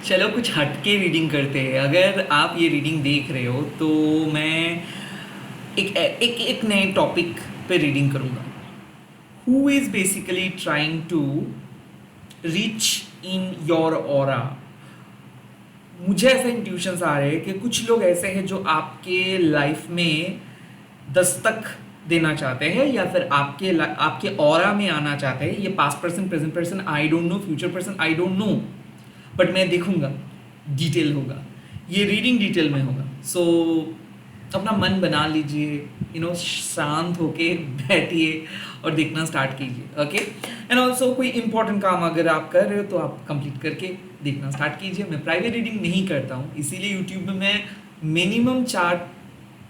चलो कुछ हटके रीडिंग करते हैं। अगर आप ये रीडिंग देख रहे हो तो मैं एक नए टॉपिक पे रीडिंग करूँगा। Who is basically trying to reach in your aura. मुझे ऐसे इंट्यूशंस आ रहे हैं कि कुछ लोग ऐसे हैं जो आपके लाइफ में दस्तक देना चाहते हैं या फिर आपके ऑरा में आना चाहते हैं। ये past person, present person I don't know, future person I don't know, but मैं देखूंगा, डिटेल होगा, ये रीडिंग डिटेल में होगा। सो अपना मन बना लीजिए, शांत होके बैठिए और देखना स्टार्ट कीजिए। ओके, एंड ऑल्सो कोई इंपॉर्टेंट काम अगर आप कर रहे हो तो आप कंप्लीट करके देखना स्टार्ट कीजिए। मैं प्राइवेट रीडिंग नहीं करता हूँ, इसीलिए यूट्यूब में मैं मिनिमम 4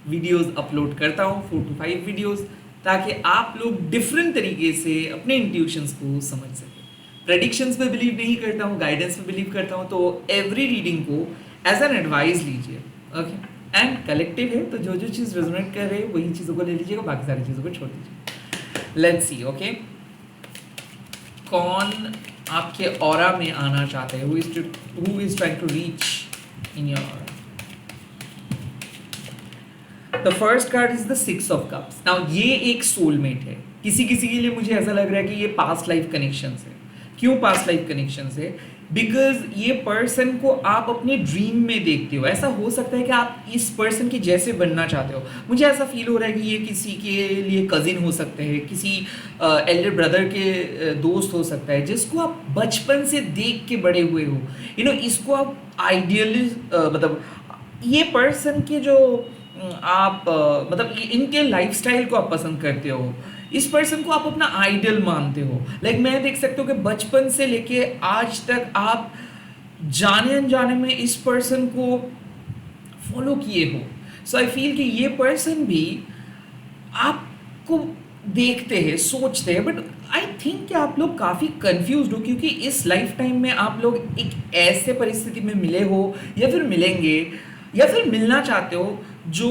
वीडियोस अपलोड करता हूँ, 4 to 5 वीडियोस, ताकि आप लोग डिफरेंट तरीके से अपने इंट्यूशंस को समझ सकें। प्रेडिक्शंस पे बिलीव नहीं करता हूँ, गाइडेंस पे बिलीव करता हूँ। तो एवरी रीडिंग को एज एन एडवाइस लीजिए। ओके, एंड कलेक्टिव है तो जो जो चीज़ रेजोनेट कर रहे हैं वही चीज़ों को ले लीजिएगा, बाकी सारी चीज़ों को छोड़ दीजिए। Let's see. ओके, कौन आपके ऑरा में आना चाहते हैं? Who is trying to reach in your. The first card is the 6 of cups. Now ये एक सोलमेट है। किसी किसी के लिए मुझे ऐसा लग रहा है कि ये पास्ट लाइफ कनेक्शन है। क्यों पास्ट लाइफ कनेक्शन है? बिकॉज ये पर्सन को आप अपने ड्रीम में देखते हो। ऐसा हो सकता है कि आप इस पर्सन के जैसे बनना चाहते हो। मुझे ऐसा फील हो रहा है कि ये किसी के लिए कजिन हो सकते हैं, किसी एल्डर ब्रदर के दोस्त हो सकता है, जिसको आप बचपन से देख के बड़े हुए हो। इसको आप आइडियली मतलब ये पर्सन के जो आप मतलब इनके लाइफस्टाइल को आप पसंद करते हो। इस पर्सन को आप अपना आइडल मानते हो। मैं देख सकता हूँ कि बचपन से लेके आज तक आप जाने अनजाने में इस पर्सन को फॉलो किए हो। सो आई फील कि ये पर्सन भी आपको देखते हैं, सोचते हैं, बट आई थिंक कि आप लोग काफ़ी कंफ्यूज हो, क्योंकि इस लाइफ टाइम में आप लोग एक ऐसे परिस्थिति में मिले हो या फिर मिलेंगे या फिर मिलना चाहते हो जो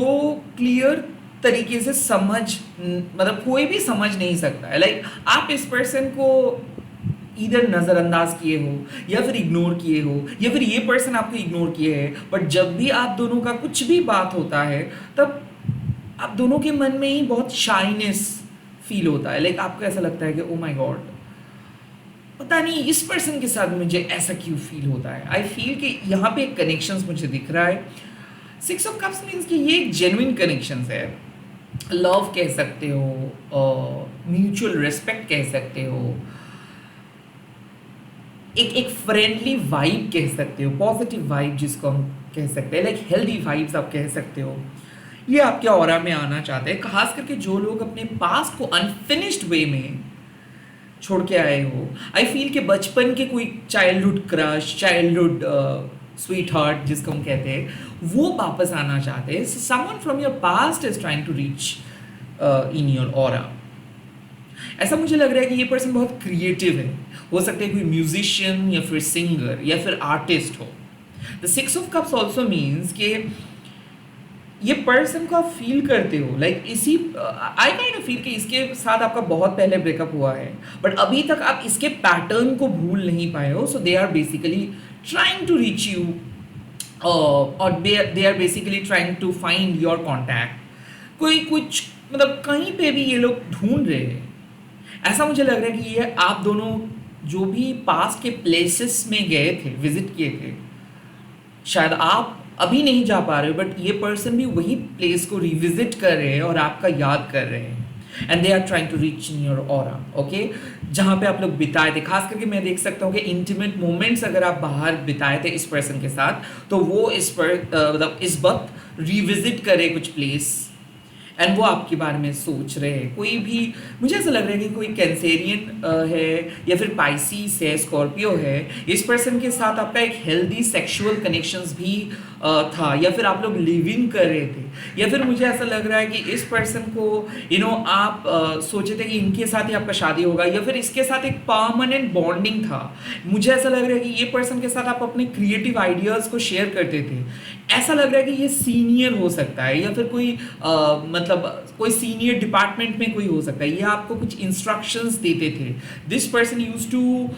क्लियर तरीके से मतलब कोई भी समझ नहीं सकता है। आप इस पर्सन को इधर नज़रअंदाज किए हो या फिर इग्नोर किए हो, या फिर ये पर्सन आपको इग्नोर किए है। बट जब भी आप दोनों का कुछ भी बात होता है तब आप दोनों के मन में ही बहुत शाइनेस फील होता है। आपको ऐसा लगता है कि ओ माय गॉड, पता नहीं इस पर्सन के साथ मुझे ऐसा क्यों फील होता है। आई फील कि यहाँ पे एक कनेक्शंस मुझे दिख रहा है। 6 ऑफ कप्स मीन्स कि ये एक जेन्युइन कनेक्शंस है। लव कह सकते हो, म्यूचुअल रिस्पेक्ट कह सकते हो, एक फ्रेंडली वाइब कह सकते हो, पॉजिटिव वाइब जिसको हम कह सकते हैं, हेल्दी वाइब्स आप कह सकते हो। ये आपके ऑरा में आना चाहते हैं, खास करके जो लोग अपने पास्ट को अनफिनिश्ड वे में छोड़ के आए हो। आई फील कि बचपन के कोई childhood crush, childhood sweetheart जिसको हम कहते हैं, वो वापस आना चाहते हैं। Someone from your past is trying to reach in your aura. ऐसा मुझे लग रहा है कि ये पर्सन बहुत क्रिएटिव है। हो सकता है कोई म्यूजिशियन या फिर सिंगर या फिर आर्टिस्ट हो। The 6 of cups also means कि ये पर्सन को आप फील करते हो, इसी आई काइंड ऑफ फील कि इसके साथ आपका बहुत पहले ब्रेकअप हुआ है, बट अभी तक आप इसके पैटर्न को भूल नहीं पाए हो। So they are basically trying to reach you, or they are basically trying to find your contact. कोई कुछ मतलब कहीं पे भी ये लोग ढूंढ रहे हैं। ऐसा मुझे लग रहा है कि ये आप दोनों जो भी पास के प्लेसेस में गए थे, विजिट किए थे, शायद आप अभी नहीं जा पा रहे हो, बट ये पर्सन भी वही प्लेस को रिविजिट कर रहे हैं और आपका याद कर रहे हैं। And they are trying to reach in your aura. Okay, जहाँ पे आप लोग बिताए थे, खास करके मैं देख सकता हूँ कि इंटीमेट मोमेंट्स अगर आप बाहर बिताए थे इस पर्सन के साथ, तो वो मतलब इस वक्त रिविजिट करे कुछ प्लेस, एंड वो आपके बारे में सोच रहे हैं। कोई भी मुझे ऐसा लग रहा है कि कोई कैंसेरियन है या फिर पाइसिस है, स्कॉर्पियो है। इस पर्सन के साथ आपका एक हेल्दी सेक्सुअल कनेक्शंस भी था, या फिर आप लोग लिव इन कर रहे थे, या फिर मुझे ऐसा लग रहा है कि इस पर्सन को आप सोचे थे कि इनके साथ ही आपका शादी होगा, या फिर इसके साथ एक परमानेंट बॉन्डिंग था। मुझे ऐसा लग रहा है कि ये पर्सन के साथ आप अपने क्रिएटिव आइडियाज़ को शेयर करते थे, ऐसा लग रहा है कि ये सीनियर हो सकता है, या फिर कोई मतलब कोई सीनियर डिपार्टमेंट में कोई हो सकता है, ये आपको कुछ इंस्ट्रक्शंस देते थे। This person used to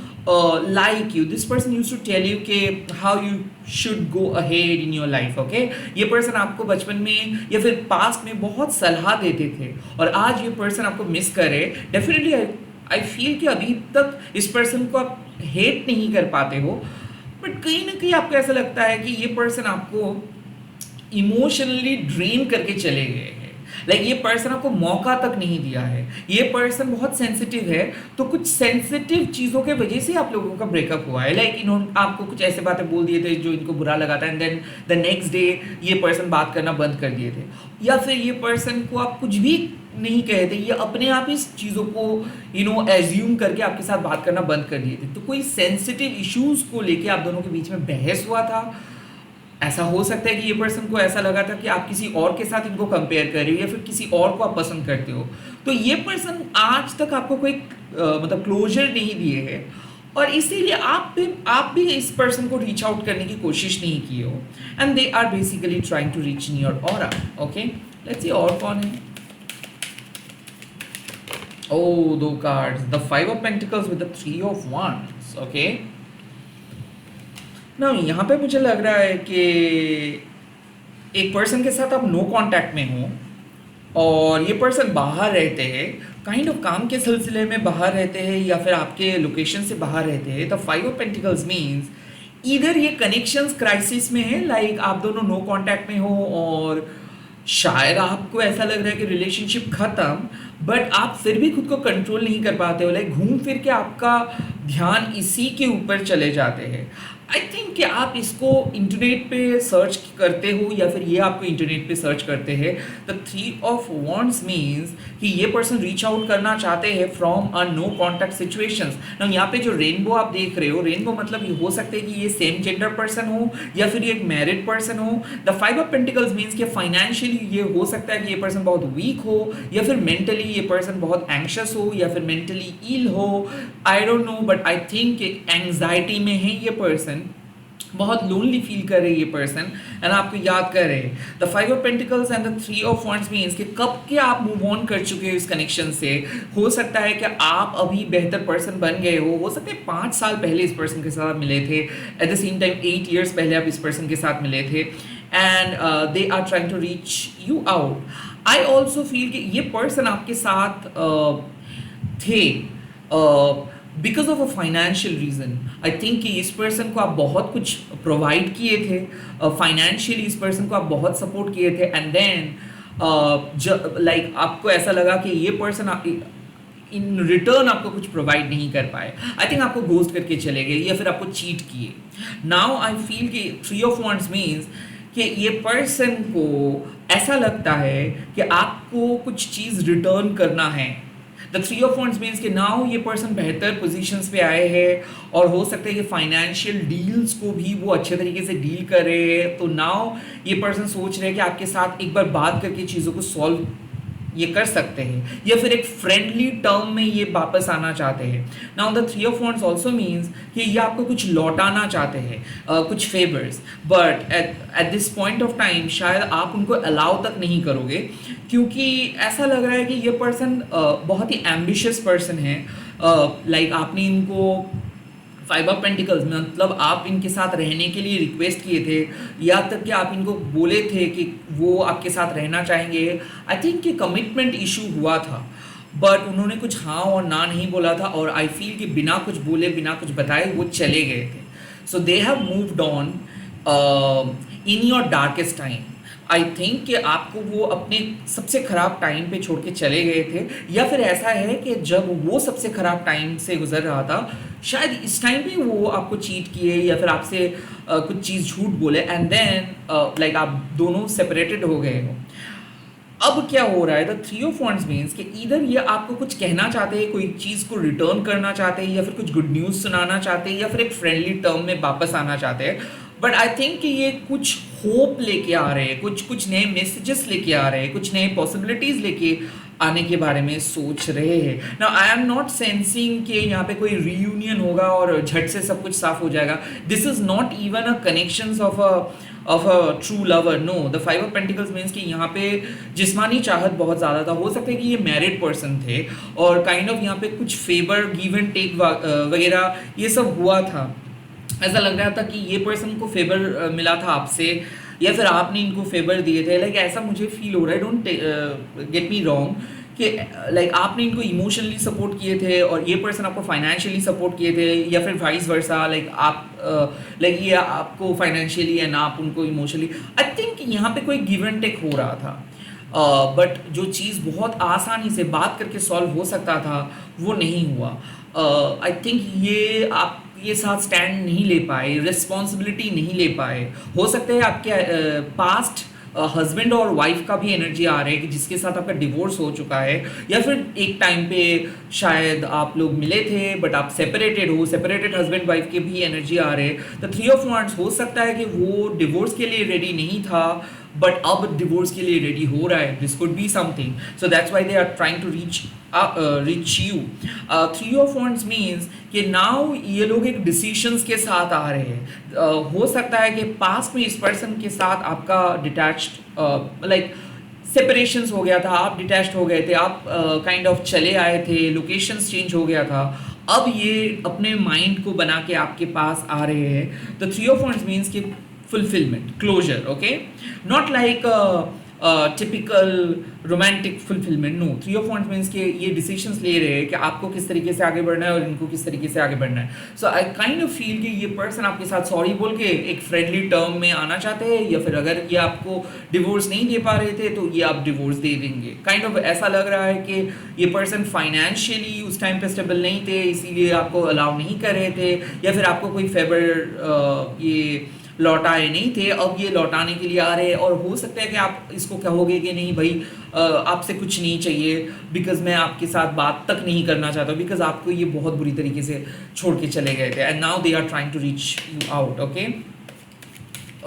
like you, this person used to tell you के how you should go ahead in your life. Okay, ये पर्सन आपको बचपन में या फिर पास्ट में बहुत सलाह देते थे, और आज ये पर्सन आपको मिस करे। डेफिनेटली आई फील कि अभी तक इस पर्सन को आप हेट नहीं कर पाते हो, बट कहीं ना कहीं आपको ऐसा लगता है कि ये पर्सन आपको इमोशनली ड्रेन करके चले गए हैं। ये पर्सन आपको मौका तक नहीं दिया है, ये पर्सन बहुत सेंसिटिव है, तो कुछ सेंसिटिव चीज़ों के वजह से आप लोगों का ब्रेकअप हुआ है। इन्होंने आपको कुछ ऐसे बातें बोल दिए थे जो इनको बुरा लगा था, and then the next day ये पर्सन बात करना बंद कर दिए थे, या फिर ये पर्सन को आप कुछ भी नहीं कहे थे, ये अपने आप इस चीज़ों को एज्यूम करके आपके साथ बात करना बंद कर दिए थे। तो कोई सेंसिटिव इश्यूज को लेके आप दोनों के बीच में बहस हुआ था। ऐसा हो सकता है कि ये पर्सन को ऐसा लगा था कि आप किसी और के साथ इनको कंपेयर कर रहे हो, या फिर किसी और को आप पसंद करते हो। तो ये पर्सन आज तक आपको कोई मतलब क्लोजर नहीं दिए है, और इसीलिए आप भी इस पर्सन को रीच आउट करने की कोशिश नहीं किए हो, and they are basically trying to reach in your aura. Okay, let's see और कौन है। Oh, दो cards, the 5 of Pentacles with the 3 of Wands. Okay, ना यहाँ पे मुझे लग रहा है कि एक पर्सन के साथ आप नो कांटेक्ट में हो, और ये पर्सन बाहर रहते हैं, काइंड ऑफ काम के सिलसिले में बाहर रहते हैं, या फिर आपके लोकेशन से बाहर रहते हैं। तो 5 of Pentacles मीन्स इधर ये कनेक्शंस क्राइसिस में है, आप दोनों नो कांटेक्ट में हो, और शायद आपको ऐसा लग रहा है कि रिलेशनशिप खत्म, बट आप फिर भी खुद को कंट्रोल नहीं कर पाते हो। घूम फिर के आपका ध्यान इसी के ऊपर चले जाते हैं। आई थिंक कि आप इसको इंटरनेट पे सर्च करते हो, या फिर ये आपको इंटरनेट पे सर्च करते हैं। द 3 of Wands मीन्स कि ये पर्सन रीच आउट करना चाहते हैं from a no contact situations. ना यहाँ पे जो रेनबो आप देख रहे हो, रेनबो मतलब ये हो सकता है कि ये सेम जेंडर पर्सन हो, या फिर ये एक मैरिड पर्सन हो। द 5 of Pentacles मीन्स कि फाइनेंशियली ये हो सकता है कि ये पर्सन बहुत वीक हो, या फिर मेंटली ये पर्सन बहुत एंग्शियस हो, या फिर मेंटली इल हो। I don't know, but I think anxiety में है ये पर्सन, बहुत लोनली फील कर रहे हैं ये पर्सन, एंड आपको याद कर रहे हैं। The 5 of Pentacles and the 3 of Wands means कि कब के आप मूव ऑन कर चुके हो इस कनेक्शन से। हो सकता है कि आप अभी बेहतर पर्सन बन गए हो सकता है 5 साल पहले इस पर्सन के साथ मिले थे, at the same time 8 years पहले आप इस पर्सन के साथ मिले थे, and they are trying to reach you out. I also feel कि ये पर्सन आपके साथ थे because of a financial reason. I think कि इस पर्सन को आप बहुत कुछ प्रोवाइड किए थे फाइनेंशियली, इस पर्सन को आप बहुत सपोर्ट किए थे, एंड देन आपको ऐसा लगा कि ये पर्सन इन रिटर्न आपको कुछ प्रोवाइड नहीं कर पाए। आई थिंक आपको घोस्ट करके चले गए, या फिर आपको चीट किए। नाउ आई फील कि 3 of Wands मीन्स कि ये पर्सन को ऐसा लगता है कि आपको कुछ चीज़ रिटर्न करना है। द 3 of Wands मीन्स कि नाउ ये पर्सन बेहतर पोजीशंस पे आए हैं, और हो सकता है कि फाइनेंशियल डील्स को भी वो अच्छे तरीके से डील कर रहे हैं। तो नाउ ये पर्सन सोच रहे हैं कि आपके साथ एक बार बात करके चीज़ों को सॉल्व ये कर सकते हैं, या फिर एक फ्रेंडली टर्म में ये वापस आना चाहते हैं। Now the 3 of Wands also means कि ये आपको कुछ लौटाना चाहते हैं, कुछ favours, but at this point of time शायद आप उनको अलाउ तक नहीं करोगे, क्योंकि ऐसा लग रहा है कि ये पर्सन बहुत ही एम्बिशियस पर्सन है। आपने इनको 5 of Pentacles मतलब आप इनके साथ रहने के लिए रिक्वेस्ट किए थे, या तक कि आप इनको बोले थे कि वो आपके साथ रहना चाहेंगे। आई थिंक कि कमिटमेंट इशू हुआ था, बट उन्होंने कुछ हाँ और ना नहीं बोला था, और आई फील कि बिना कुछ बोले बिना कुछ बताए वो चले गए थे। So they have moved on in your darkest time. I think कि आपको वो अपने सबसे ख़राब टाइम पे छोड़ के चले गए थे, या फिर ऐसा है कि जब वो सबसे ख़राब टाइम से गुजर रहा था, शायद इस टाइम पे वो आपको चीट किए, या फिर आपसे कुछ चीज़ झूठ बोले, एंड देन आप दोनों सेपरेटेड हो गए हो। अब क्या हो रहा है, द 3 of Wands मीन्स कि इधर ये आपको कुछ कहना चाहते हैं, कोई चीज़ को रिटर्न करना चाहते हैं, या फिर कुछ गुड न्यूज़ सुनाना चाहते हैं, या फिर एक फ्रेंडली टर्म में वापस आना चाहते हैं। बट आई थिंक कि ये कुछ होप लेके आ रहे हैं, कुछ नए मैसेजेस लेके आ रहे हैं, कुछ नए पॉसिबिलिटीज़ लेके आने के बारे में सोच रहे हैं। Now I am not sensing कि यहाँ पे कोई रीयूनियन होगा और झट से सब कुछ साफ हो जाएगा। This is not even a connections of a true lover. No, the five of pentacles means कि यहाँ पे जिस्मानी चाहत बहुत ज़्यादा था। हो सकता है कि ये मैरिड पर्सन थे और काइंड ऑफ यहाँ पे कुछ फेवर गिव एंड टेक वगैरह ये सब हुआ था। ऐसा लग रहा था कि ये पर्सन को फेवर मिला था आपसे या फिर आपने इनको फेवर दिए थे। लाइक ऐसा मुझे फील हो रहा है। डोंट गेट मी रॉन्ग कि लाइक आपने इनको इमोशनली सपोर्ट किए थे और ये पर्सन आपको फाइनेंशियली सपोर्ट किए थे, या फिर वाइस वर्सा, लाइक आप लाइक ये आपको फाइनेंशियली एंड आप उनको इमोशनली। आई थिंक यहाँ पे कोई गिव एंड टेक हो रहा था, बट जो चीज़ बहुत आसानी से बात करके सॉल्व हो सकता था वो नहीं हुआ। आई थिंक ये आप ये साथ स्टैंड नहीं ले पाए, रिस्पॉन्सिबिलिटी नहीं ले पाए। हो सकता है आपके पास्ट हस्बैंड और वाइफ का भी एनर्जी आ रहा है कि जिसके साथ आपका डिवोर्स हो चुका है, या फिर एक टाइम पे शायद आप लोग मिले थे बट आप सेपरेटेड हो, सेपरेटेड हस्बैंड वाइफ के भी एनर्जी आ रहे हैं। तो 3 ऑफ वांड्स हो सकता है कि वो डिवोर्स के लिए रेडी नहीं था बट अब डिवोर्स के लिए रेडी हो रहा है। This could be something, so that's why they are trying to reach you. 3 of wands means कि नाउ ये लोग एक डिसीशंस के साथ आ रहे हैं। हो सकता है कि पास्ट में इस पर्सन के साथ आपका डिटैच्ड लाइक सेपरेशंस हो गया था, आप डिटैच्ड हो गए थे, आप काइंड ऑफ चले आए थे, लोकेशंस चेंज हो गया था। अब ये अपने माइंड को बना के आपके पास आ रहे हैं। तो 3 ऑफ वांड्स मीन्स कि fulfillment, closure, okay? Not like typical romantic fulfillment. No, 3 of wands means कि ये decisions ले रहे हैं कि आपको किस तरीके से आगे बढ़ना है और इनको किस तरीके से आगे बढ़ना है। So I kind of feel कि ये person आपके साथ सॉरी बोल के एक फ्रेंडली टर्म में आना चाहते हैं, या फिर अगर ये आपको डिवोर्स नहीं दे पा रहे थे तो ये आप डिवोर्स दे देंगे। काइंड ऑफ ऐसा लग रहा है कि ये पर्सन फाइनेंशियली उस टाइम पे स्टेबल नहीं थे, इसीलिए आपको अलाउ नहीं कर रहे थे, या फिर आपको कोई फेवर ये लौटाए नहीं थे, अब ये लौटाने के लिए आ रहे हैं। और हो सकता है कि आप इसको कहोगे कि नहीं भाई आपसे कुछ नहीं चाहिए, बिकॉज मैं आपके साथ बात तक नहीं करना चाहता, बिकॉज आपको ये बहुत बुरी तरीके से छोड़ के चले गए थे and now they are trying to reach you out. Okay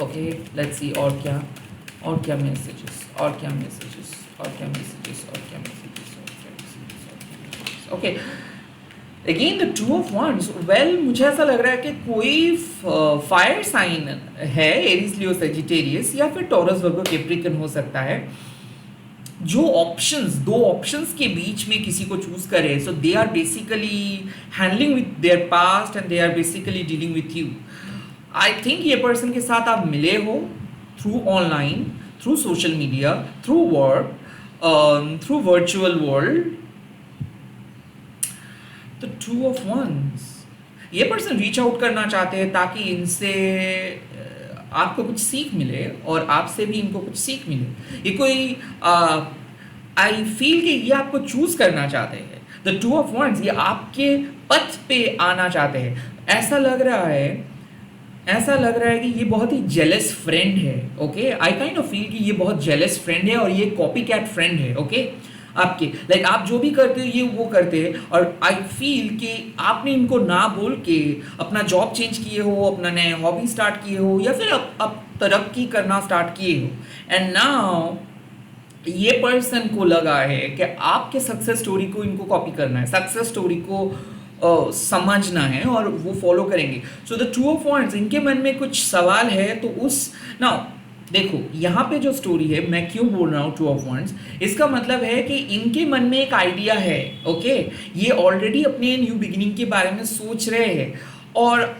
okay, let's see और क्या मैसेजेस, और क्या मैसेजेस, और क्या मैसेजेस, और क्या मैसेजेस, और क्या messages. Okay, again the 2 of wands, well मुझे ऐसा लग रहा है कि कोई फायर साइन है, एरीज, लियो, सेजिटेरियस या फिर टॉरस, वर्गो, कैप्रिकन हो सकता है, जो दो ऑप्शंस के बीच में किसी को चूज करे। So they are basically handling with their past and they are basically dealing with you. I think ये पर्सन के साथ आप मिले हो through online, through social media, through work, through virtual world. तो 2 ऑफ wands, ये person reach out करना चाहते हैं ताकि इनसे आपको कुछ सीख मिले और आपसे भी इनको कुछ सीख मिले। ये कोई आई फील कि ये आपको चूज करना चाहते हैं। द 2 ऑफ wands, ये आपके पथ पे आना चाहते हैं। ऐसा लग रहा है कि ये बहुत ही जेलस फ्रेंड है। Okay, I kind of feel कि ये बहुत जेलस फ्रेंड है और ये कॉपी कैट फ्रेंड है। ओके, आपके लाइक आप जो भी करते हो ये वो करते हैं, और आई फील कि आपने इनको ना बोल के अपना जॉब चेंज किए हो, अपना नया हॉबी स्टार्ट किए हो, या फिर अब तरक्की करना स्टार्ट किए हो, एंड नाउ ये पर्सन को लगा है कि आपके सक्सेस स्टोरी को इनको कॉपी करना है, सक्सेस स्टोरी को समझना है और वो फॉलो करेंगे। सो द 2 ऑफ wands, इनके मन में कुछ सवाल है तो उस नाउ देखो यहाँ पे जो स्टोरी है, मैं क्यों बोल रहा हूँ 2 ऑफ wands, इसका मतलब है कि इनके मन में एक आइडिया है। ओके, ये ऑलरेडी अपने न्यू बिगिनिंग के बारे में सोच रहे हैं और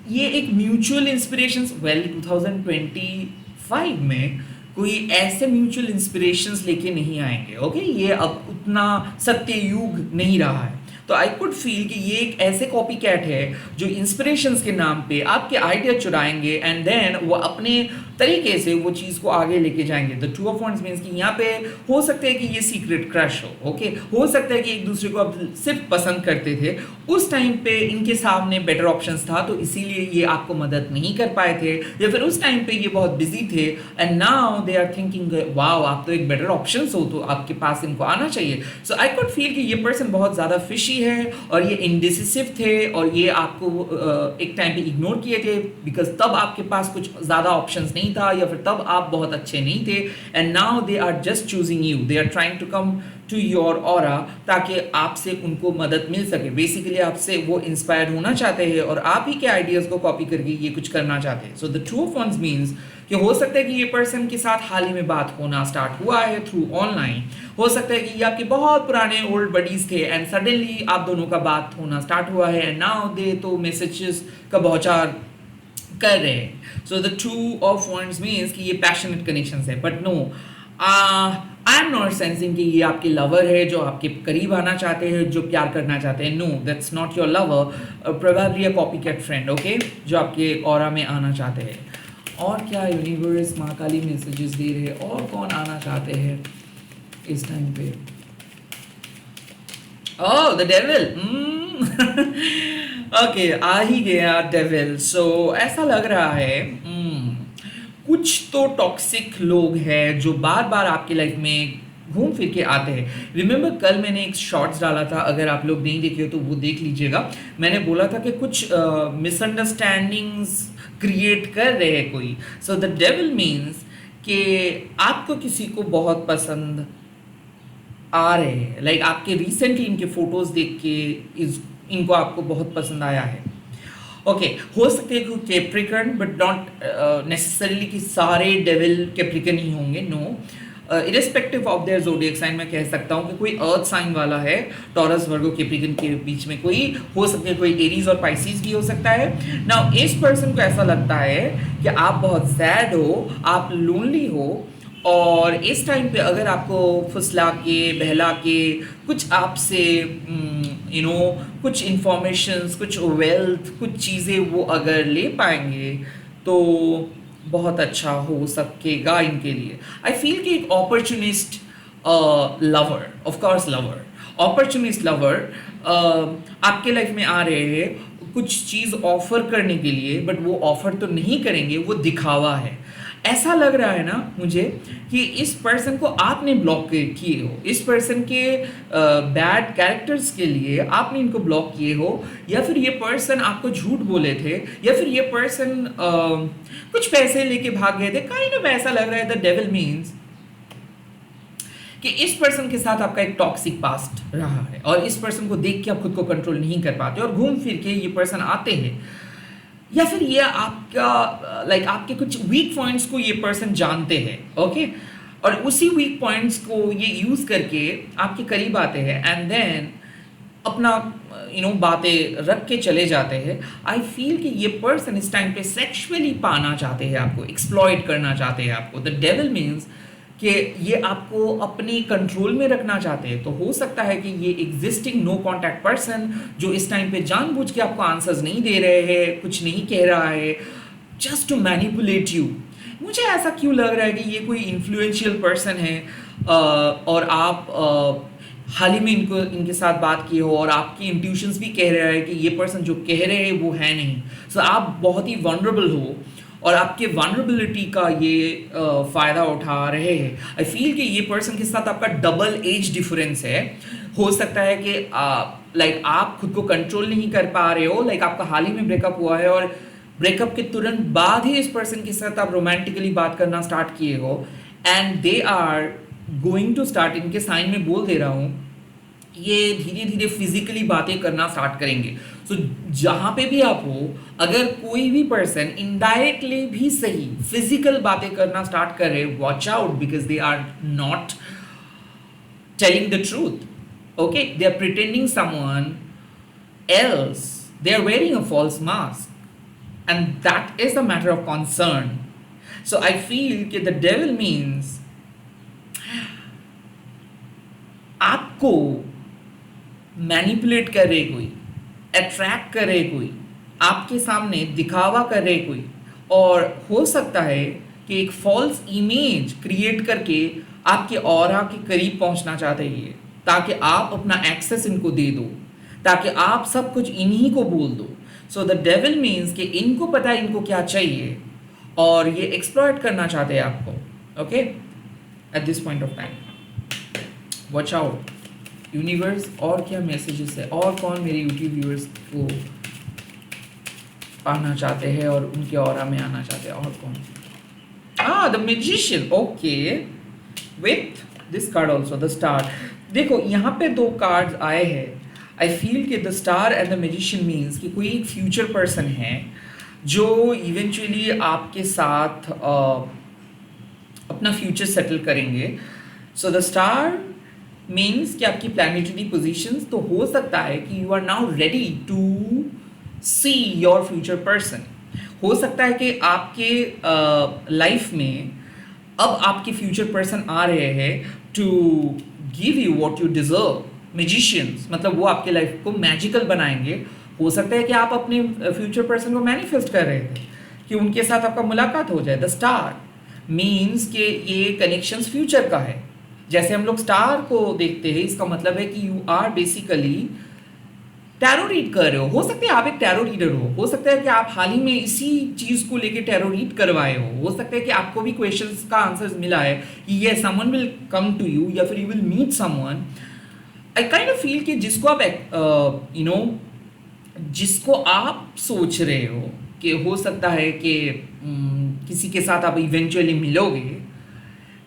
ये एक म्यूचुअल इंस्पिरेशंस, वेल 2025 में कोई ऐसे म्यूचुअल इंस्पिरेशंस लेके नहीं आएंगे। ओके, ये अब उतना सत्य युग नहीं रहा है। तो आई कुड फील कि ये एक ऐसे कॉपी कैट है जो इंस्पिरेशंस के नाम पे आपके आइडिया चुराएंगे एंड देन वो अपने तरीके से वो चीज़ को आगे लेके जाएंगे। द 2 ऑफ wands मीन्स कि यहाँ पे हो सकता है कि ये सीक्रेट क्रश हो। ओके, हो सकता है कि एक दूसरे को अब सिर्फ पसंद करते थे, उस टाइम पे इनके सामने बेटर ऑप्शंस था तो इसीलिए ये आपको मदद नहीं कर पाए थे, या फिर उस टाइम पे ये बहुत बिजी थे and now they are thinking wow आप तो एक बेटर ऑप्शंस हो, तो आपके पास इनको आना चाहिए। सो आई कुड फील कि ये पर्सन बहुत ज़्यादा फिशी है और ये इंडिसिसिव थे और ये आपको एक टाइम पे इग्नोर किए थे बिकॉज तब आपके पास कुछ ज़्यादा ऑप्शंस नहीं था, या फिर तब आप बहुत अच्छे नहीं थे, and now they are just choosing you, they are trying to come to your aura, ताकि आपसे उनको मदद मिल सके। बेसिकली आपसे वो इंस्पायर होना चाहते हैं और आप ही के आइडियाज़ को कॉपी करके ये कुछ करना चाहते हैं। So the two of wands means कि हो सकता है कि ये पर्सन के साथ हाल ही में बात होना स्टार्ट हुआ है थ्रू ऑनलाइन। हो सकता है कि ये आपके बहुत पुराने ओल्ड बडीज थे एंड सडनली आप दोनों का बात होना स्टार्ट हुआ है एंड नाउ दे तो मैसेजेस का बौछार कर रहे हैं। So the two of wands means कि ये पैशनेट कनेक्शंस है, but no, I am not sensing कि ये आपके लवर है जो आपके करीब आना चाहते हैं, जो प्यार करना चाहते हैं। No, that's not your lover, probably a copycat friend, okay, जो आपके ऑरा में आना चाहते हैं। और क्या यूनिवर्स महाकाली मैसेजेस दे रहे हैं, और कौन आना चाहते हैं इस टाइम पे? ओह, द डेविल। ओके, आ ही गया डेविल। सो ऐसा लग रहा है कुछ तो टॉक्सिक लोग हैं जो बार बार आपकी लाइफ में घूम फिर के आते हैं। रिमेंबर कल मैंने एक शॉर्ट्स डाला था, अगर आप लोग नहीं देखे हो तो वो देख लीजिएगा। मैंने बोला था कि कुछ मिसअंडरस्टैंडिंग्स क्रिएट कर रहे हैं कोई। सो द डेविल मीन्स कि आपको किसी को बहुत पसंद आ रहे हैं, लाइक आपके रिसेंटली इनके फोटोज देख के इनको आपको बहुत पसंद आया है। ओके, हो सकते हैं कि कैप्रिकॉर्न, बट नॉट नेसेसरीली कि सारे डेविल कैप्रिकॉर्न ही होंगे। No, irrespective of their zodiac sign मैं कह सकता हूँ कि कोई अर्थ साइन वाला है, टॉरस वर्गो कैप्रिकॉर्न के बीच में कोई हो सकते हैं, कोई एरीज और पाइसिस भी हो सकता है। नाउ इस पर्सन को ऐसा लगता है कि आप बहुत सैड हो, आप लोनली हो, और इस टाइम पे अगर आपको फुसला के बहला के कुछ आपसे कुछ इंफॉर्मेशंस, कुछ वेल्थ, कुछ चीज़ें वो अगर ले पाएंगे तो बहुत अच्छा हो सकेगा इनके लिए। आई फील कि एक opportunist lover, of course lover, opportunist lover आपके लाइफ में आ रहे हैं कुछ चीज़ ऑफर करने के लिए, बट वो ऑफर तो नहीं करेंगे, वो दिखावा है। ऐसा लग रहा है ना मुझे कि इस पर्सन को आपने ब्लॉक किए हो, इस पर्सन के बैड कैरेक्टर्स के लिए आपने इनको ब्लॉक किए हो, या फिर ये पर्सन आपको झूठ बोले थे, या फिर ये पर्सन कुछ पैसे लेके भाग गए थे। काइंड ऑफ ऐसा लग रहा है द डेविल मीन्स कि इस पर्सन के साथ आपका एक टॉक्सिक पास्ट रहा है और इस पर्सन को देख के आप खुद को कंट्रोल नहीं कर पाते और घूम फिर के ये पर्सन आते हैं, या फिर ये आपका लाइक आपके कुछ वीक पॉइंट्स को ये पर्सन जानते हैं, ओके, और उसी वीक पॉइंट्स को ये यूज़ करके आपके करीब आते हैं एंड देन अपना बातें रख के चले जाते हैं। आई फील कि ये पर्सन इस टाइम पे सेक्सुअली पाना चाहते हैं आपको, एक्सप्लॉइट करना चाहते हैं आपको। द डेविल मीन्स कि ये आपको अपने कंट्रोल में रखना चाहते हैं। तो हो सकता है कि ये एग्जिस्टिंग नो कॉन्टैक्ट पर्सन जो इस टाइम पे जानबूझ के आपको आंसर्स नहीं दे रहे हैं, कुछ नहीं कह रहा है, जस्ट टू मैनिपुलेट यू। मुझे ऐसा क्यों लग रहा है कि ये कोई इन्फ्लुएंशियल पर्सन है और आप हाल ही में इनके साथ बात की हो और आपकी इंट्यूशंस भी कह रहा है कि ये पर्सन जो कह रहे हैं वो है नहीं। सो आप बहुत ही वनरेबल हो और आपके वनरेबिलिटी का ये फ़ायदा उठा रहे हैं। आई फील कि ये पर्सन के साथ आपका डबल एज डिफरेंस है। हो सकता है कि लाइक आप खुद को कंट्रोल नहीं कर पा रहे हो, लाइक आपका हाल ही में ब्रेकअप हुआ है और ब्रेकअप के तुरंत बाद ही इस पर्सन के साथ आप रोमांटिकली बात करना स्टार्ट किए हो and they are going to start, इनके साइन में बोल दे रहा हूँ, ये धीरे धीरे फिजिकली बातें करना स्टार्ट करेंगे। सो जहाँ पे भी आप हो, अगर कोई भी पर्सन इनडायरेक्टली भी सही फिजिकल बातें करना स्टार्ट करे, watch out, because they are not telling the truth, okay, they are pretending someone else, they are wearing a false mask and that is a matter of concern. So I feel कि the devil means आपको manipulate कर रहे कोई, attract कर रहे कोई, आपके सामने दिखावा कर रहे कोई, और हो सकता है कि एक फॉल्स इमेज क्रिएट करके आपके ऑरा के करीब पहुंचना चाहते हैं ताकि आप अपना एक्सेस इनको दे दो, ताकि आप सब कुछ इन्हीं को बोल दो। सो द डेविल मीन्स कि इनको पता है इनको क्या चाहिए और ये एक्सप्लॉइट करना चाहते हैं आपको, okay, at this point of time. Watch out universe. और क्या मैसेजेस है, और कौन मेरे यूट्यूब व्यूअर्स को पाना चाहते हैं और उनके ऑरा में आना चाहते हैं, और कौन? The magician, okay, with this card also the star. देखो यहाँ पे दो कार्ड्स आए हैं। आई फील कि the star and the magician means कि कोई एक फ्यूचर पर्सन है जो इवेंचुअली आपके साथ अपना फ्यूचर सेटल करेंगे। सो द स्टार मीन्स कि आपकी प्लानिटरी पोजीशंस, तो हो सकता है कि you are now ready to see your future person. हो सकता है कि आपके लाइफ में अब आपके फ्यूचर पर्सन आ रहे हैं to give you what you deserve. Magicians मतलब वो आपके लाइफ को मैजिकल बनाएंगे। हो सकता है कि आप अपने फ्यूचर पर्सन को मैनिफेस्ट कर रहे थे कि उनके साथ आपका मुलाकात हो जाए। द स्टार मीन्स कि ये कनेक्शंस फ्यूचर का है। जैसे हम लोग स्टार को देखते हैं, इसका मतलब है कि you are basically tarot read कर रहे हो सकता है आप एक टैरो रीडर हो सकता है कि आप हाल ही में इसी चीज को लेके टैरो रीड करवाए हो सकता है कि आपको भी क्वेश्चंस का आंसर मिला है कि ये someone will come to you या फिर you will meet someone. I kind of feel कि जिसको आप जिसको आप सोच रहे हो कि हो सकता है कि किसी के साथ आप इवेंचुअली मिलोगे,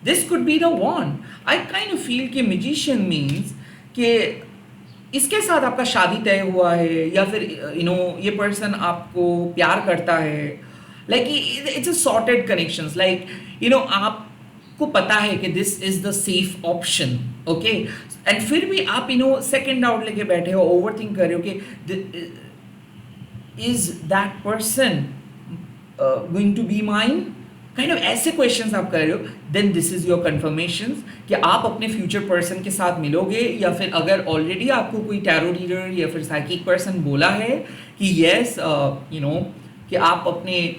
this could be the one. I kind of feel कि मैजिशियन मीन्स कि इसके साथ आपका शादी तय हुआ है या फिर ये पर्सन आपको प्यार करता है। Like it's a sorted connections. Like आपको पता है कि this is the safe option, okay, and फिर भी आप सेकंड डाउट लेके बैठे हो, ओवर थिंक कर रहे हो कि is that person going to be mine, kind of ऐसे क्वेश्चंस आप कर रहे हो। Then this is your confirmation कि आप अपने फ्यूचर पर्सन के साथ मिलोगे, या फिर अगर ऑलरेडी आपको कोई टैरो रीडर या फिर साइकिक पर्सन बोला है कि यस कि आप अपने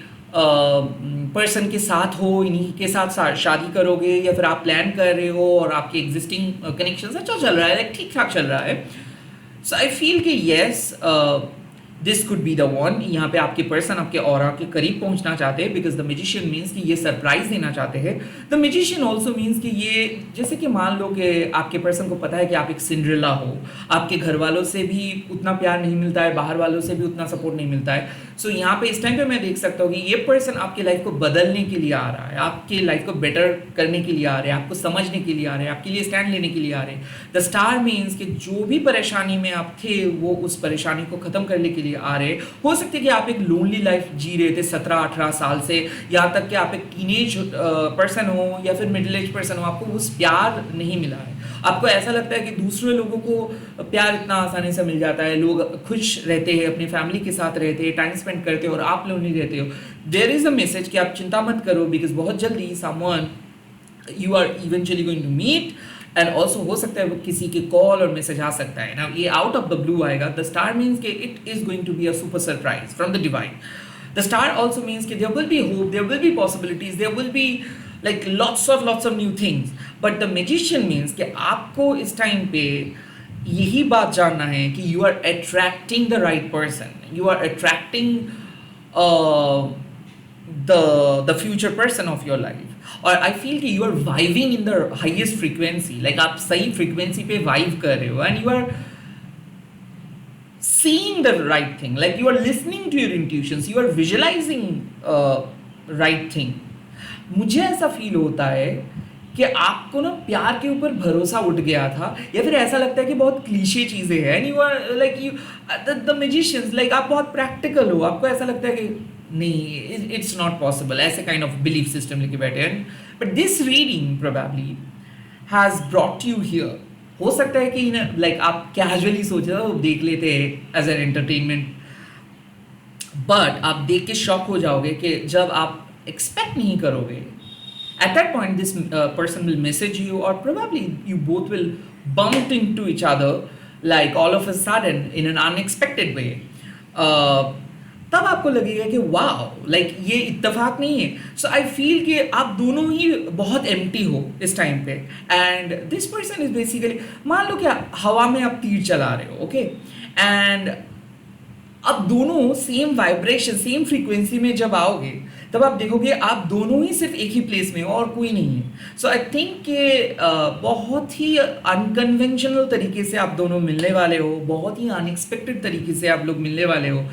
पर्सन के साथ हो, इन्हीं के साथ शादी करोगे, या फिर आप प्लान कर रहे हो और आपके एग्जिस्टिंग कनेक्शन अच्छा चल रहा है, लाइक ठीक ठाक चल रहा है। सो आई फील कि yes this could be the one. यहाँ पे आपके पर्सन आपके ऑरा के करीब पहुंचना चाहते हैं, बिकॉज द मैजिशियन मीन्स कि ये सरप्राइज देना चाहते हैं। द मैजिशियन ऑल्सो मीन्स कि ये जैसे कि मान लो कि आपके पर्सन को पता है कि आप एक सिंड्रेला हो, आपके घर वालों से भी उतना प्यार नहीं मिलता है, बाहर वालों से भी उतना सपोर्ट नहीं मिलता है। सो यहाँ पे इस टाइम पे मैं देख सकता हूँ कि ये पर्सन आपकी लाइफ को बदलने के लिए आ रहा है, आपकी लाइफ को बेटर करने के लिए आ रहे हैं, आपको समझने के लिए आ रहे हैं, आपके लिए स्टैंड लेने के लिए आ रहे हैं। द स्टार मीन्स कि जो भी परेशानी में आप थे वो उस परेशानी को खत्म करने के लिए आ रहे हैं। हो सकता है कि आप एक लोनली लाइफ जी रहे थे 17-18 साल से, यहाँ तक कि आप एक टीनेज पर्सन हो या फिर मिडिल एज पर्सन हो, आपको उस प्यार नहीं मिला है। आपको ऐसा लगता है कि दूसरे लोगों को प्यार इतना आसानी से मिल जाता है, लोग खुश रहते हैं, अपनी फैमिली के साथ रहते हैं, टाइम स्पेंड करते हो, और आप लोनली रहते हो। देयर इज अ मैसेज कि आप चिंता मत करो, बिकॉज बहुत जल्दी someone you are eventually going to meet. And also हो सकता है किसी के कॉल और मैसेज आ सकता है ना, ये आउट ऑफ द ब्लू आएगा। द स्टार मीन्स कि it is going to be a super surprise from the divine. The star also means कि there will be hope, there will be possibilities, there will be like lots of new things. But the magician means कि आपको इस time पे यही बात जानना है कि you are attracting the right person, you are attracting the future person of your life, और I feel कि you are vibing in the highest frequency, like आप सही frequency पे vibe कर रहे हो, and you are seeing the right thing, like you are listening to your intuitions, you are visualizing right thing. मुझे ऐसा feel होता है कि आपको ना प्यार के ऊपर भरोसा उठ गया था, या फिर ऐसा लगता है कि बहुत क्लीशे चीज़ें हैं, and you are like you the magicians, like आप बहुत प्रैक्टिकल हो, आपको ऐसा लगता है कि नहीं इट्स नॉट पॉसिबल, ऐसे काइंड ऑफ बिलीफ सिस्टम लेके बैठे हैं। But this reading probably has brought you here. हो सकता है कि लाइक आप कैजुअली सोच रहे हो, देख लेते हैं एज एन एंटरटेनमेंट, बट आप देख के शॉक हो जाओगे कि जब आप expect नहीं करोगे, at that point this person will message you, or probably you both will bump into each other like all of a sudden in an unexpected way. तब आपको लगेगा कि वाह, लाइक ये इत्तेफाक नहीं है। सो आई फील कि आप दोनों ही बहुत एम्प्टी हो इस टाइम पे, and this person is basically, मान लो कि हवा में आप तीर चला रहे हो, ओके, एंड अब दोनों सेम वाइब्रेशन सेम फ्रीक्वेंसी में जब आओगे, तब आप देखोगे आप दोनों ही सिर्फ एक ही प्लेस में हो और कोई नहीं है। सो आई थिंक कि बहुत ही अनकन्वेंशनल तरीके से आप दोनों मिलने वाले हो, बहुत ही अनएक्सपेक्टेड तरीके से आप लोग मिलने वाले हो,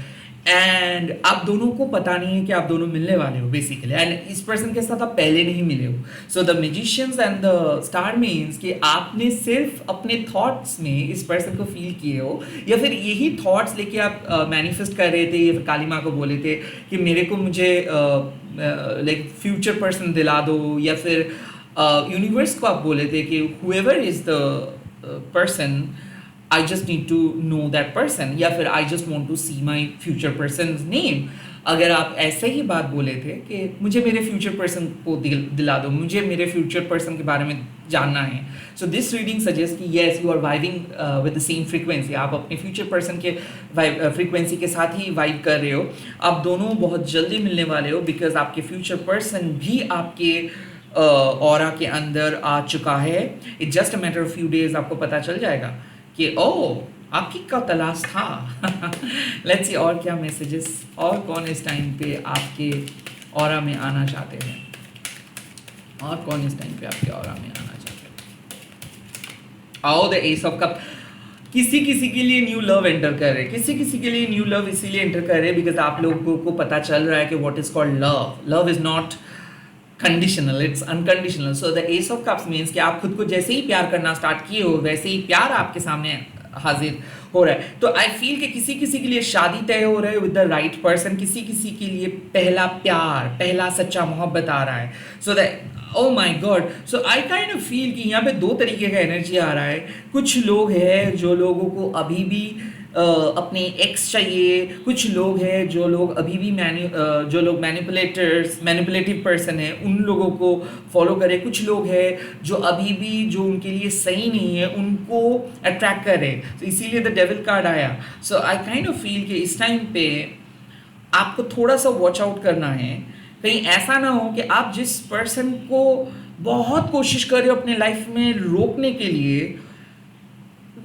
एंड आप दोनों को पता नहीं है कि आप दोनों मिलने वाले हो बेसिकली, एंड इस पर्सन के साथ आप पहले नहीं मिले हो. So the magicians and the star means कि आपने सिर्फ अपने थॉट्स में इस पर्सन को फील किए हो, या फिर यही थॉट्स लेके आप मैनिफेस्ट कर रहे थे, या फिर काली माँ को बोले थे कि मेरे को मुझे लाइक फ्यूचर पर्सन दिला दो, या फिर यूनिवर्स को आप बोले थे कि whoever is the person, I just need to know that person, या फिर I just want to see my future person's name. अगर आप ऐसे ही बात बोले थे कि मुझे मेरे फ्यूचर पर्सन को दिला दो, मुझे मेरे फ्यूचर पर्सन के बारे में जानना है, सो दिस रीडिंग सजेस्ट कि yes you are vibing with the same frequency. आप अपने फ्यूचर पर्सन के फ्रीक्वेंसी के साथ ही वाइब कर रहे हो. आप दोनों बहुत जल्दी मिलने वाले हो, बिकॉज आपके फ्यूचर पर्सन भी आपके ऑरा के अंदर आ चुका है. It's just a matter of few days, आपको पता चल जाएगा कि ओह आपकी का तलाश था. लेट्स सी और क्या मैसेजेस, और कौन इस टाइम पे आपके ऑरा में आना चाहते हैं, और कौन इस टाइम पे आपके ऑरा में आना चाहते हैं. आओ द एस ऑफ कप. किसी किसी के लिए न्यू लव एंटर कर रहे हैं, किसी किसी के लिए न्यू लव इसीलिए एंटर कर रहे हैं बिकॉज आप लोगों को पता चल रहा है कि what is called love. Love is not conditional, it's unconditional. So the S of cups means कि आप खुद को जैसे ही प्यार करना स्टार्ट किए हो, वैसे ही प्यार आपके सामने हाजिर हो रहा है. तो आई फील कि किसी किसी के लिए शादी तय हो रहा है विद द राइट पर्सन, किसी किसी के लिए पहला प्यार, पहला सच्चा मोहब्बत आ रहा है. So that oh my God. So I kind of feel कि यहाँ पे दो तरीके का एनर्जी आ रहा है. कुछ लोग हैं जो लोगों को अभी भी अपने एक्स चाहिए, कुछ लोग हैं जो लोग अभी भी जो लोग मैनिपुलेटिव पर्सन है उन लोगों को फॉलो करें. कुछ लोग हैं जो अभी भी जो उनके लिए सही नहीं है उनको अट्रैक्ट करें. तो इसीलिए द डेविल कार्ड आया. सो आई काइंड ऑफ फील कि इस टाइम पे आपको थोड़ा सा वॉच आउट करना है. कहीं ऐसा ना हो कि आप जिस पर्सन को बहुत कोशिश कर रहे हो अपने लाइफ में रोकने के लिए,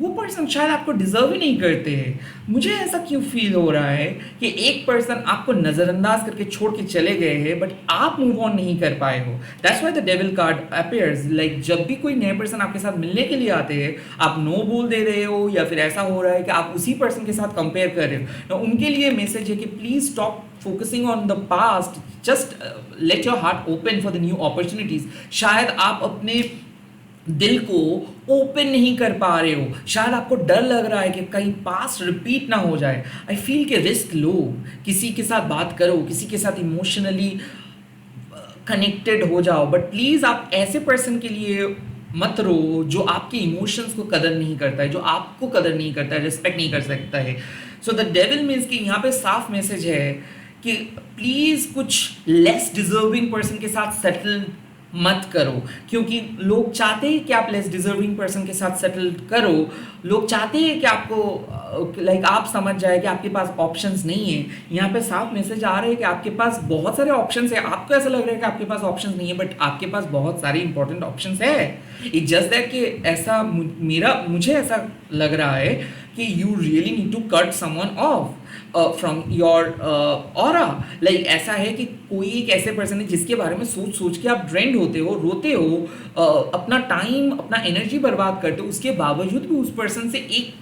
वो पर्सन शायद आपको डिजर्व ही नहीं करते हैं. मुझे ऐसा क्यों फील हो रहा है कि एक पर्सन आपको नज़रअंदाज करके छोड़ के चले गए हैं, बट आप मूव ऑन नहीं कर पाए हो. That's why the devil card appears. Like जब भी कोई नए पर्सन आपके साथ मिलने के लिए आते हैं, आप नो बोल दे रहे हो, या फिर ऐसा हो रहा है कि आप उसी पर्सन के साथ कंपेयर कर रहे हो. तो उनके लिए मैसेज है कि please stop focusing on the past, just let your heart open for the new opportunities. शायद आप अपने दिल को ओपन नहीं कर पा रहे हो, शायद आपको डर लग रहा है कि कहीं पास्ट रिपीट ना हो जाए. आई फील कि रिस्क लो, किसी के साथ बात करो, किसी के साथ इमोशनली कनेक्टेड हो जाओ, बट प्लीज़ आप ऐसे पर्सन के लिए मत रो जो आपके इमोशंस को कदर नहीं करता है, जो आपको कदर नहीं करता है, रिस्पेक्ट नहीं कर सकता है. सो द डेविल मीन्स कि यहाँ पे साफ मैसेज है कि प्लीज़ कुछ लेस डिजर्विंग पर्सन के साथ सेटल मत करो, क्योंकि लोग चाहते हैं कि आप लेस डिजर्विंग पर्सन के साथ सेटल करो. लोग चाहते हैं कि आपको लाइक आप समझ जाए कि आपके पास ऑप्शंस नहीं है. यहाँ पे साफ मैसेज आ रहा है कि आपके पास बहुत सारे ऑप्शंस है. आपको ऐसा लग रहा है कि आपके पास ऑप्शंस नहीं है, बट आपके पास बहुत सारे इंपॉर्टेंट ऑप्शंस है. इट्स जस्ट दैट कि ऐसा मुझे ऐसा लग रहा है कि you really need to cut someone off from your aura. Like ऐसा है कि कोई एक ऐसे पर्सन है जिसके बारे में सोच सोच के आप ड्रेंड होते हो, रोते हो, अपना टाइम, अपना एनर्जी बर्बाद करते हो. उसके बावजूद भी उस पर्सन से एक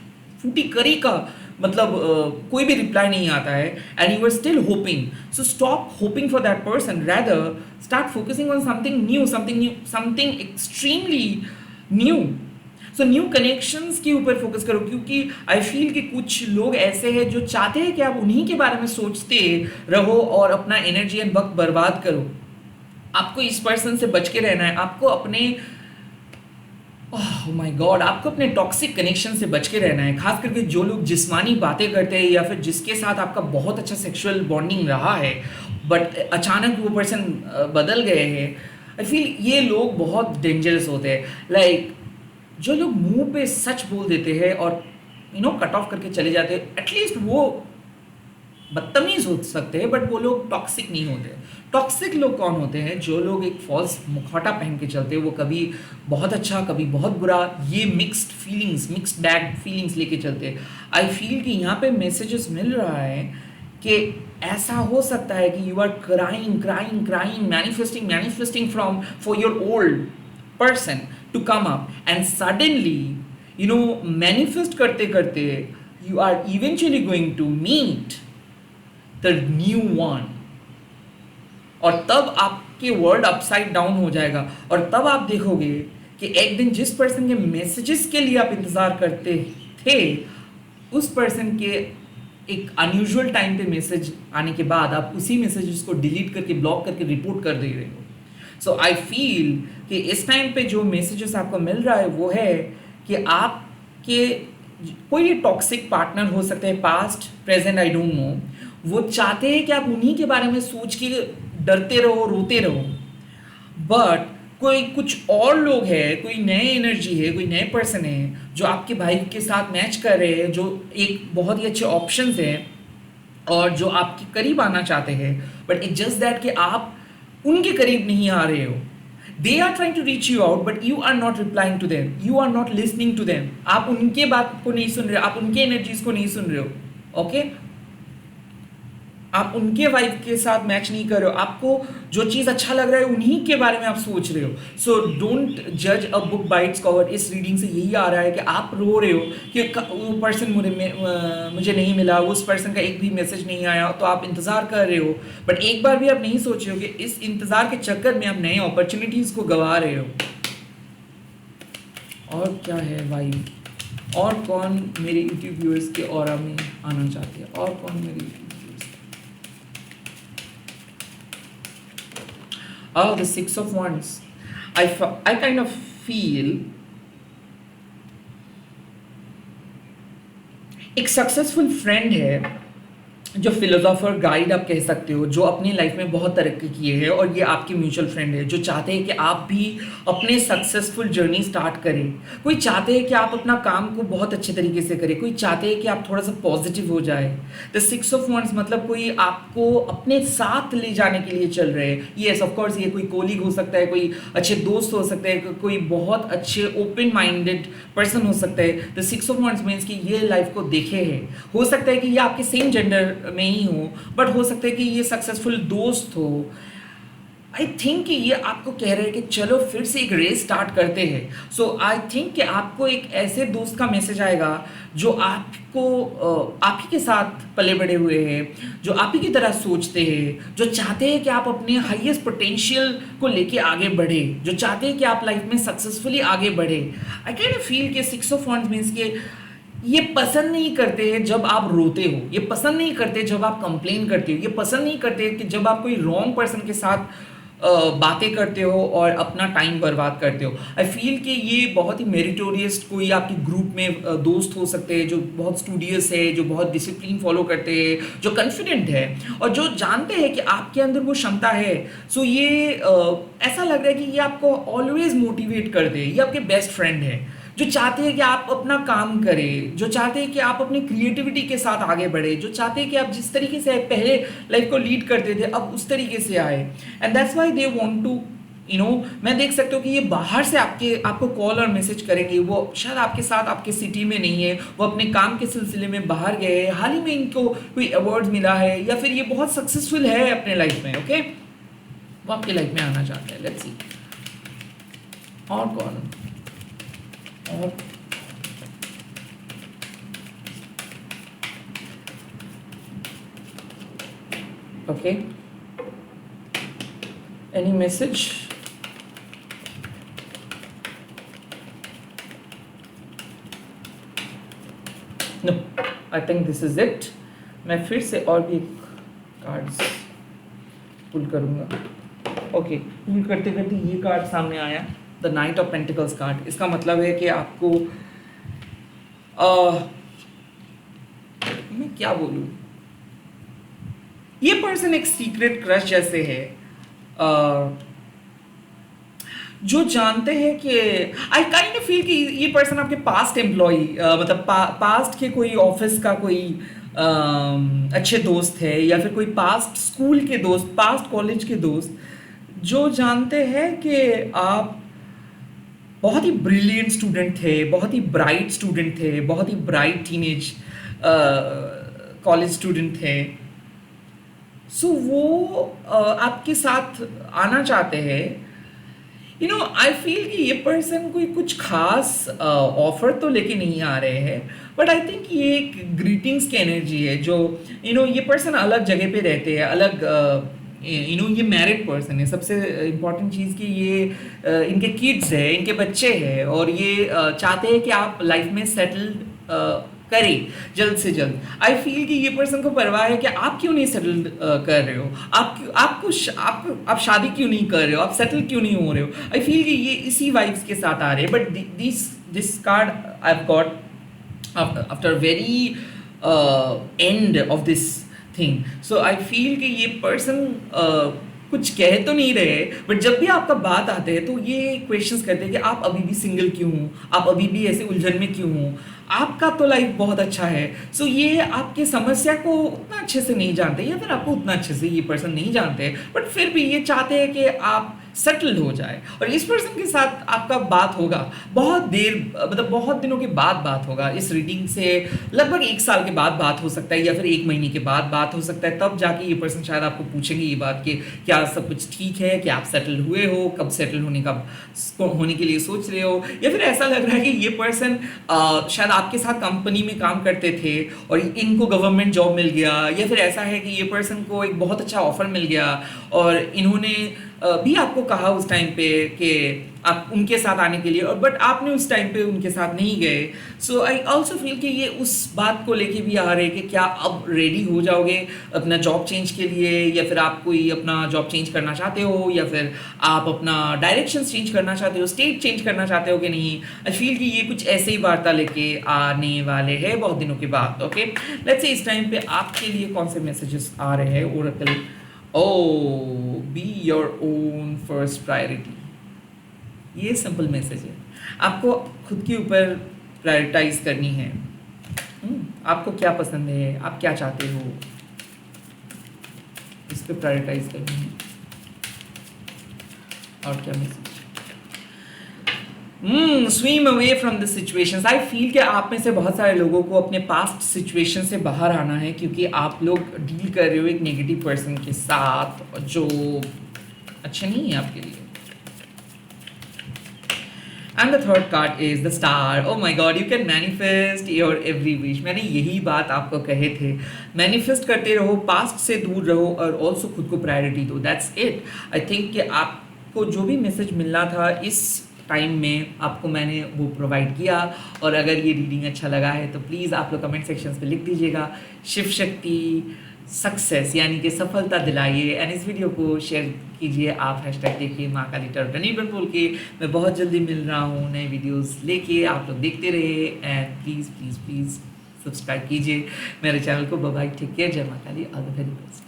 फूटी करी का मतलब कोई भी रिप्लाई नहीं आता है, and you are still hoping. So stop hoping for that person, rather start focusing on something new, something extremely new. So new connections के ऊपर फोकस करो, क्योंकि आई फील कि कुछ लोग ऐसे हैं जो चाहते हैं कि आप उन्हीं के बारे में सोचते रहो और अपना एनर्जी एंड वक्त बर्बाद करो. आपको इस पर्सन से बच के रहना है. आपको अपने ओह माय गॉड, आपको अपने टॉक्सिक कनेक्शन से बच के रहना है. खास करके जो लोग जिस्मानी बातें करते हैं, या फिर जिसके साथ आपका बहुत अच्छा सेक्सुअल बॉन्डिंग रहा है, बट अचानक वो पर्सन बदल गए हैं. आई फील ये लोग बहुत डेंजरस होते हैं. लाइक जो लोग मुंह पे सच बोल देते हैं और कट ऑफ करके चले जाते हैं, एटलीस्ट वो बदतमीज हो सकते हैं, बट वो लोग टॉक्सिक नहीं होते. टॉक्सिक लोग कौन होते हैं? जो लोग एक फॉल्स मुखौटा पहन के चलते हैं. वो कभी बहुत अच्छा, कभी बहुत बुरा, ये मिक्स्ड बैग फीलिंग्स लेके चलते हैं. आई फील कि यहाँ पे मैसेजेस मिल रहा है कि ऐसा हो सकता है कि you are crying manifesting from for your old person to come up, and suddenly manifest करते करते you are eventually going to meet the new one, और तब आपके वर्ल्ड अपसाइड डाउन हो जाएगा, और तब आप देखोगे कि एक दिन जिस पर्सन के मैसेजेस के लिए आप इंतज़ार करते थे, उस पर्सन के एक अनयूजुअल टाइम पे मैसेज आने के बाद आप उसी मैसेजेस को डिलीट करके, ब्लॉक करके रिपोर्ट कर दे रहे हो। सो आई फील कि इस टाइम पे जो मैसेजेस आपको मिल रहा है वो है कि आपके कोई टॉक्सिक पार्टनर हो सकते हैं, past present I don't know, वो चाहते हैं कि आप उन्हीं के बारे में सोच के डरते रहो, रोते रहो, बट कोई कुछ और लोग हैं, कोई नए एनर्जी है, कोई नए पर्सन है जो आपके भाई के साथ मैच कर रहे हैं, जो एक बहुत ही अच्छे ऑप्शंस हैं और जो आपके करीब आना चाहते हैं, बट इट जस्ट दैट कि आप उनके करीब नहीं आ रहे हो। They are trying to reach you out but you are not replying to them, you are not listening to them, आप उनके बात को नहीं सुन रहे, आप उनके एनर्जीज को नहीं सुन रहे हो। ओके, आप उनके वाइब के साथ मैच नहीं कर रहे हो, आपको जो चीज़ अच्छा लग रहा है उन्हीं के बारे में आप सोच रहे हो। सो डोंट जज a book by its cover. इस रीडिंग से यही आ रहा है कि आप रो रहे हो कि वो पर्सन मुझे नहीं मिला, उस पर्सन का एक भी मैसेज नहीं आया, तो आप इंतज़ार कर रहे हो, बट एक बार भी आप नहीं सोच रहे हो कि इस इंतज़ार के चक्कर में आप नए अपॉर्चुनिटीज़ को गंवा रहे हो। और क्या है वाइब, और कौन मेरे यूट्यूब व्यूअर्स के ऑरा में आना चाहते हैं, और कौन मेरे Oh, the Six of Wands. I kind of feel एक सक्सेसफुल फ्रेंड है, जो फिलोसोफर गाइड आप कह सकते हो, जो अपनी लाइफ में बहुत तरक्की किए हैं, और ये आपके म्यूचुअल फ्रेंड है जो चाहते हैं कि आप भी अपने सक्सेसफुल जर्नी स्टार्ट करें। कोई चाहते हैं कि आप अपना काम को बहुत अच्छे तरीके से करें, कोई चाहते हैं कि आप थोड़ा सा पॉजिटिव हो जाए। द सिक्स ऑफ वंड्स मतलब कोई आपको अपने साथ ले जाने के लिए चल रहे हैं। येस ऑफ कोर्स, ये कोई कोलीग हो सकता है, कोई अच्छे दोस्त हो सकते हैं, कोई बहुत अच्छे ओपन माइंडेड पर्सन हो सकता है। The six of wands means कि ये लाइफ को देखे है, हो सकता है कि ये आपके सेम जेंडर में ही हो, बट हो सकता है कि ये सक्सेसफुल दोस्त हो। आई थिंक कि ये आपको कह रहे हैं कि चलो फिर से एक रेस स्टार्ट करते हैं। सो आई थिंक कि आपको एक ऐसे दोस्त का मैसेज आएगा जो आपको आप ही के साथ पले बड़े हुए हैं, जो आप ही की तरह सोचते हैं, जो चाहते हैं कि आप अपने हाईएस्ट पोटेंशियल को लेके आगे बढ़े, जो चाहते हैं कि आप लाइफ में सक्सेसफुली आगे बढ़े। आई कैन फील कि सिक्स ऑफ वंड्स मीन्स कि ये पसंद नहीं करते हैं जब आप रोते हो, ये पसंद नहीं करते जब आप कंप्लेन करते हो, ये पसंद नहीं करते कि जब आप कोई रॉन्ग पर्सन के साथ बातें करते हो और अपना टाइम बर्बाद करते हो। आई फील कि ये बहुत ही मेरिटोरियस कोई आपके ग्रुप में दोस्त हो सकते हैं, जो बहुत स्टूडियस है, जो बहुत डिसिप्लिन फॉलो करते हैं, जो कॉन्फिडेंट है और जो जानते हैं कि आपके अंदर वो क्षमता है। सो ये ऐसा लग रहा है कि ये आपको ऑलवेज मोटिवेट कर दे, ये आपके बेस्ट फ्रेंड है, जो चाहते हैं कि आप अपना काम करें, जो चाहते हैं कि आप अपनी क्रिएटिविटी के साथ आगे बढ़े, जो चाहते हैं कि आप जिस तरीके से पहले लाइफ को लीड करते थे अब उस तरीके से आए। And that's why they want to मैं देख सकता हूँ कि ये बाहर से आपको कॉल और मैसेज करेंगे। वो शायद आपके साथ आपके सिटी में नहीं है, वो अपने काम के सिलसिले में बाहर गए हैं, हाल ही में इनको कोई अवार्ड मिला है, या फिर ये बहुत सक्सेसफुल है अपने लाइफ में। ओके, वो आपकी लाइफ में आना चाहते हैं। लेट्स सी और कौन, और okay, any message? No, I think this is it. मैं फिर से और भी कार्ड्स पुल करूंगा। ओके, पुल करते करते ये कार्ड सामने आया, the night of pentacles card. इसका मतलब है कि आपको मैं क्या बोलूं, ये पर्सन एक सीक्रेट क्रश जैसे है, जो जानते हैं कि आई काइंड ऑफ फील कि ये पर्सन आपके पास्ट एम्प्लॉई मतलब पास्ट के कोई ऑफिस का कोई अच्छे दोस्त है, या फिर कोई पास्ट स्कूल के दोस्त, पास्ट कॉलेज के दोस्त, जो जानते हैं कि आप बहुत ही ब्रिलियंट स्टूडेंट थे, बहुत ही ब्राइट स्टूडेंट थे, बहुत ही ब्राइट टीनेज कॉलेज स्टूडेंट थे। सो वो आपके साथ आना चाहते हैं आई फील कि ये पर्सन कोई कुछ खास ऑफर तो लेके नहीं आ रहे हैं, बट आई थिंक ये एक ग्रीटिंग्स की एनर्जी है जो ये पर्सन अलग जगह पे रहते हैं, अलग ये मैरिड पर्सन है। सबसे इम्पोर्टेंट चीज़ कि ये इनके किड्स है, इनके बच्चे हैं, और ये चाहते हैं कि आप लाइफ में सेटल करें जल्द से जल्द। आई फील कि ये पर्सन को परवाह है कि आप क्यों नहीं सेटल कर रहे हो, आप शादी क्यों नहीं कर रहे हो, आप सेटल क्यों नहीं हो रहे हो। आई फील कि ये इसी वाइब्स के साथ आ रहे हैं, but this card I have got after very end of this thing. So I feel कि ये person कुछ कह तो नहीं रहे, बट जब भी आपका बात आते हैं तो ये क्वेश्चंस करते हैं कि आप अभी भी सिंगल क्यों हो, आप अभी भी ऐसे उलझन में क्यों हो, आपका तो लाइफ बहुत अच्छा है। सो ये आपके समस्या को उतना अच्छे से नहीं जानते, या फिर आपको उतना अच्छे से ये पर्सन नहीं जानते, बट फिर भी ये चाहते हैं कि आप सेटल हो जाए। और इस पर्सन के साथ आपका बात होगा बहुत देर, मतलब बहुत दिनों के बाद बात होगा। इस रीडिंग से लगभग 1 साल के बाद बात हो सकता है, या फिर 1 महीने के बाद बात हो सकता है। तब जाके ये पर्सन शायद आपको पूछेंगे ये बात कि क्या सब कुछ ठीक है, कि आप सेटल हुए हो, कब सेटल होने के लिए सोच रहे हो, या फिर ऐसा लग रहा है कि ये पर्सन शायद आपके साथ कंपनी में काम करते थे और इनको गवर्नमेंट जॉब मिल गया, या फिर ऐसा है कि ये पर्सन को एक बहुत अच्छा ऑफर मिल गया और इन्होंने भी आपको कहा उस टाइम पे कि आप उनके साथ आने के लिए, और बट आपने उस टाइम पे उनके साथ नहीं गए। सो आई ऑल्सो फील कि ये उस बात को लेके भी आ रहे हैं कि क्या अब रेडी हो जाओगे अपना जॉब चेंज के लिए, या फिर आप कोई अपना जॉब चेंज करना चाहते हो, या फिर आप अपना डायरेक्शन चेंज करना चाहते हो, स्टेट चेंज करना चाहते हो कि नहीं। आई फील कि ये कुछ ऐसे ही वार्ता लेके आने वाले हैं बहुत दिनों के बाद। ओके, लेट्स से इस टाइम पे आपके लिए कौन से मैसेजेस आ रहे हैं Oracle. Be your own first priority, ये सिंपल मैसेज है। आपको खुद के ऊपर प्रायोरिटाइज करनी है। आपको क्या पसंद है, आप क्या चाहते हो, इस पर प्रायोरिटाइज करनी है। और क्या message, swim away from the situations. I feel कि आप में से बहुत सारे लोगों को अपने पास्ट सिचुएशन से बाहर आना है, क्योंकि आप लोग डील कर रहे हो एक नेगेटिव पर्सन के साथ जो अच्छा नहीं है आपके लिए। And the third card is the star. Oh my God, you can manifest your every wish. मैंने यही बात आपको कहे थे, मैनिफेस्ट करते रहो, पास्ट से दूर रहो, और ऑल्सो खुद को प्रायोरिटी दो। That's it. आई थिंक कि आपको जो भी मैसेज मिलना था इस टाइम में आपको मैंने वो प्रोवाइड किया। और अगर ये रीडिंग अच्छा लगा है तो प्लीज़ आप लोग कमेंट सेक्शंस पे लिख दीजिएगा शिव शक्ति सक्सेस, यानी कि सफलता दिलाइए। एंड इस वीडियो को शेयर कीजिए, आप हैशटैग देखिए माँ काली टर्टन बोल के। मैं बहुत जल्दी मिल रहा हूँ नए वीडियोस लेके, आप लोग देखते रहिए and please please please subscribe कीजिए मेरे चैनल को। बाय बाय, टेक केयर, जय माँ काली, ऑल द वेरी बेस्ट।